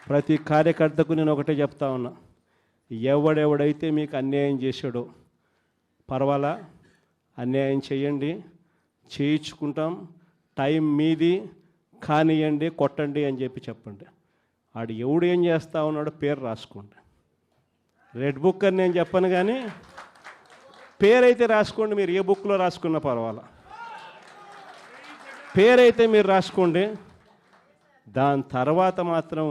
ప్రతి కార్యకర్తకు నేను ఒకటే చెప్తా ఉన్నా, ఎవడెవడైతే మీకు అన్యాయం చేశాడో పర్వాలా, అన్యాయం చేయండి, చేయించుకుంటాం, టైం మీది, కానియండి, కొట్టండి అని చెప్పండి. ఆడు ఎవడు ఏం చేస్తా ఉన్నాడో పేరు రాసుకోండి. రెడ్ బుక్ అని నేను చెప్పను, కానీ పేరైతే రాసుకోండి. మీరు ఏ బుక్లో రాసుకున్నా పర్వాలా, పేరైతే మీరు రాసుకోండి. దాని తర్వాత మాత్రం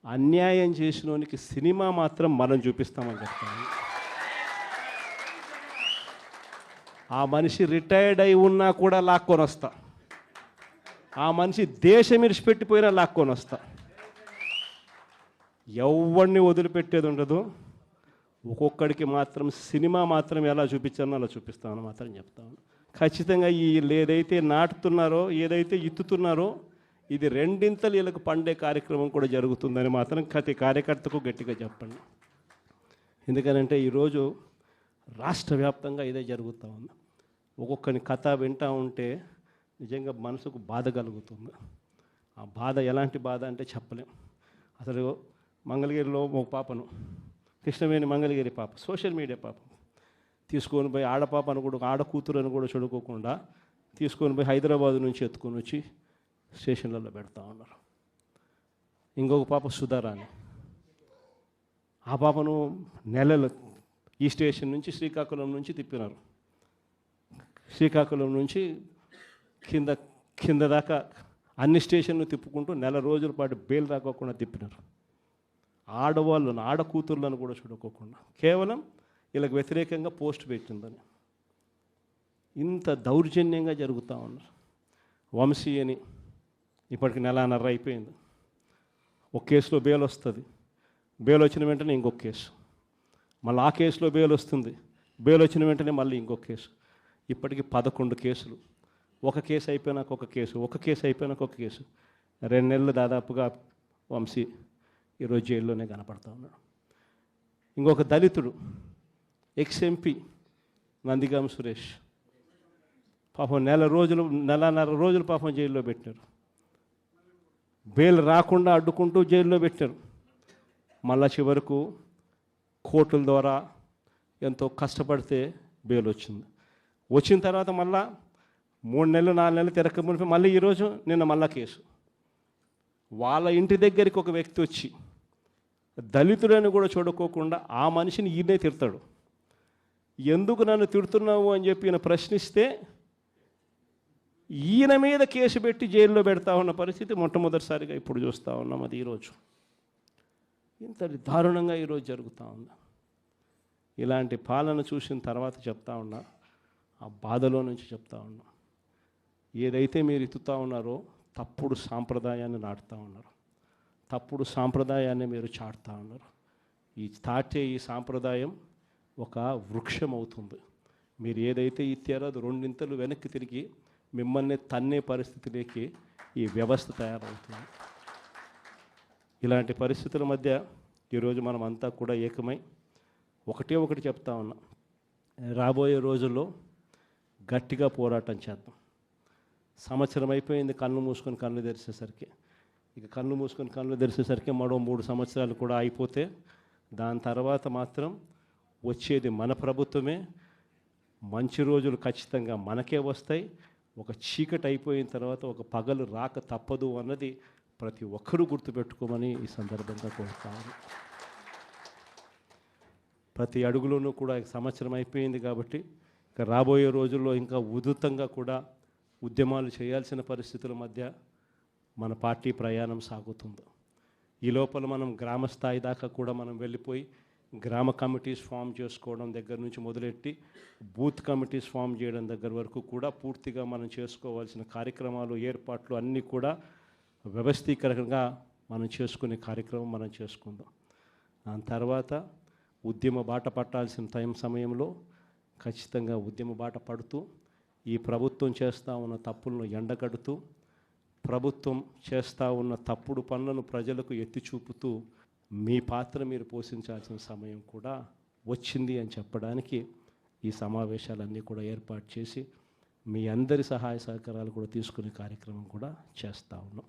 అన్యాయం చేసినోనికి సినిమా మాత్రం మనం చూపిస్తామని చెప్తాను. ఆ మనిషి రిటైర్డ్ అయి ఉన్నా కూడా లాక్కొని వస్తా, ఆ మనిషి దేశం విడిచిపెట్టిపోయినా లాక్కొని వస్తా. ఎవరిని వదిలిపెట్టేది ఉండదు. ఒక్కొక్కడికి మాత్రం సినిమా మాత్రం ఎలా చూపించానో అలా చూపిస్తామని మాత్రం చెప్తాను. ఖచ్చితంగా వీళ్ళు ఏదైతే నాటుతున్నారో, ఏదైతే ఇత్తుతున్నారో, ఇది రెండింతలు వీళ్ళకు పండే కార్యక్రమం కూడా జరుగుతుందని మాత్రం ప్రతి కార్యకర్తకు గట్టిగా చెప్పండి. ఎందుకనంటే ఈరోజు రాష్ట్ర వ్యాప్తంగా ఇదే జరుగుతూ ఉంది. ఒక్కొక్కని కథ వింటూ ఉంటే నిజంగా మనసుకు బాధ కలుగుతుంది. ఆ బాధ ఎలాంటి బాధ అంటే చెప్పలేం. అసలు మంగళగిరిలో ఒక పాపను, కృష్ణవేణి మంగళగిరి పాప, సోషల్ మీడియా పాప తీసుకొని పోయి, ఆడపాపను కూడా, ఆడ కూతురని కూడా చూడుకోకుండా తీసుకొని పోయి హైదరాబాద్ నుంచి ఎత్తుకొని వచ్చి స్టేషన్లలో పెడతా ఉన్నారు. ఇంకొక పాప సుధారాణి, ఆ పాపను నెలలు ఈ స్టేషన్ నుంచి శ్రీకాకుళం నుంచి తిప్పినారు. శ్రీకాకుళం నుంచి కింద దాకా అన్ని స్టేషన్లు తిప్పుకుంటూ నెల రోజుల పాటు బెయిల్ రాకోకుండా తిప్పినారు. ఆడవాళ్ళను, ఆడ కూతుర్లను కూడా చూడుకోకుండా కేవలం వీళ్ళకి వ్యతిరేకంగా పోస్ట్ పెట్టిందని ఇంత దౌర్జన్యంగా జరుగుతూ ఉన్నారు. వంశీ అని ఇప్పటికి నెలన్నర అయిపోయింది. ఒక కేసులో బెయిల్ వస్తుంది, బెయిల్ వచ్చిన వెంటనే ఇంకొక కేసు, మళ్ళీ ఆ కేసులో బెయిల్ వస్తుంది, బెయిల్ వచ్చిన వెంటనే మళ్ళీ ఇంకొక కేసు. ఇప్పటికి 11 కేసులు. ఒక కేసు అయిపోయినాక ఒక కేసు, ఒక కేసు అయిపోయినాక ఒక కేసు. 2 నెలలు దాదాపుగా వంశీ ఈరోజు జైల్లోనే కనపడతా ఉన్నాడు. ఇంకొక దళితుడు ఎక్స్ఎంపీ నందిగామ సురేష్ పాపం నెలన్నర రోజులు పాపం జైల్లో పెట్టారు. బెయిల్ రాకుండా అడ్డుకుంటూ జైల్లో పెట్టారు. మళ్ళా చివరకు కోర్టుల ద్వారా ఎంతో కష్టపడితే బెయిల్ వచ్చింది. వచ్చిన తర్వాత మళ్ళా 3 నెలలు 4 నెలలు తిరగకపోతే మళ్ళీ ఈరోజు నిన్న మళ్ళా కేసు. వాళ్ళ ఇంటి దగ్గరికి ఒక వ్యక్తి వచ్చి దళితుడని కూడా చూడుకోకుండా ఆ మనిషిని ఈయనే తిడతాడు. ఎందుకు నన్ను తిడుతున్నావు అని చెప్పి ఈయన ప్రశ్నిస్తే ఈయన మీద కేసు పెట్టి జైల్లో పెడతా ఉన్న పరిస్థితి మొట్టమొదటిసారిగా ఇప్పుడు చూస్తూ ఉన్నాం. అది ఈరోజు ఇంత దారుణంగా ఈరోజు జరుగుతూ ఉంది. ఇలాంటి పాలన చూసిన తర్వాత చెప్తా ఉన్నా, ఆ బాధలో నుంచి చెప్తా ఉన్నా, ఏదైతే మీరు ఎత్తుతూ ఉన్నారో తప్పుడు సాంప్రదాయాన్ని నాటుతూ ఉన్నారు, తప్పుడు సాంప్రదాయాన్ని మీరు చాటుతూ ఉన్నారు. ఈ సాంప్రదాయం ఒక వృక్షం అవుతుంది. మీరు ఏదైతే ఇచ్చారో అది 2 ఇంతలు వెనక్కి తిరిగి మిమ్మల్ని తన్నే పరిస్థితిలోకి ఈ వ్యవస్థ తయారవుతుంది. ఇలాంటి పరిస్థితుల మధ్య ఈరోజు మనం అంతా కూడా ఏకమై ఒకటి చెప్తా ఉన్నాం, రాబోయే రోజుల్లో గట్టిగా పోరాటం చేద్దాం. సంవత్సరం అయిపోయింది కళ్ళు మూసుకొని కళ్ళు తెరిచేసరికి. ఇక కళ్ళు మూసుకొని కళ్ళు తెరిచేసరికి మరో 3 సంవత్సరాలు కూడా అయిపోతే దాని తర్వాత మాత్రం వచ్చేది మన ప్రభుత్వమే. మంచి రోజులు ఖచ్చితంగా మనకే వస్తాయి. ఒక చీకటి అయిపోయిన తర్వాత ఒక పగలు రాక తప్పదు అన్నది ప్రతి ఒక్కరూ గుర్తుపెట్టుకోమని ఈ సందర్భంగా కోరుతాను. ప్రతి అడుగులోనూ కూడా సంవత్సరం అయిపోయింది కాబట్టి ఇక రాబోయే రోజుల్లో ఇంకా ఉధృతంగా కూడా ఉద్యమాలు చేయాల్సిన పరిస్థితుల మధ్య మన పార్టీ ప్రయాణం సాగుతుంది. ఈ లోపల మనం గ్రామ స్థాయి దాకా కూడా మనం వెళ్ళిపోయి గ్రామ కమిటీస్ ఫామ్ చేసుకోవడం దగ్గర నుంచి మొదలెట్టి బూత్ కమిటీస్ ఫామ్ చేయడం దగ్గర వరకు కూడా పూర్తిగా మనం చేసుకోవాల్సిన కార్యక్రమాలు, ఏర్పాట్లు అన్నీ కూడా వ్యవస్థీకరణగా మనం చేసుకునే కార్యక్రమం మనం చేసుకుందాం. దాని తర్వాత ఉద్యమ బాట పట్టాల్సిన సమయంలో ఖచ్చితంగా ఉద్యమ బాట పడుతూ ఈ ప్రభుత్వం చేస్తూ ఉన్న తప్పులను ఎండగడుతూ, ప్రభుత్వం చేస్తూ ఉన్న తప్పుడు పనులను ప్రజలకు ఎత్తి చూపుతూ మీ పాత్ర మీరు పోషించాల్సిన సమయం కూడా వచ్చింది అని చెప్పడానికి ఈ సమావేశాలన్నీ కూడా ఏర్పాటు చేసి మీ అందరి సహాయ సహకారాలు కూడా తీసుకునే కార్యక్రమం కూడా చేస్తూ ఉన్నాం.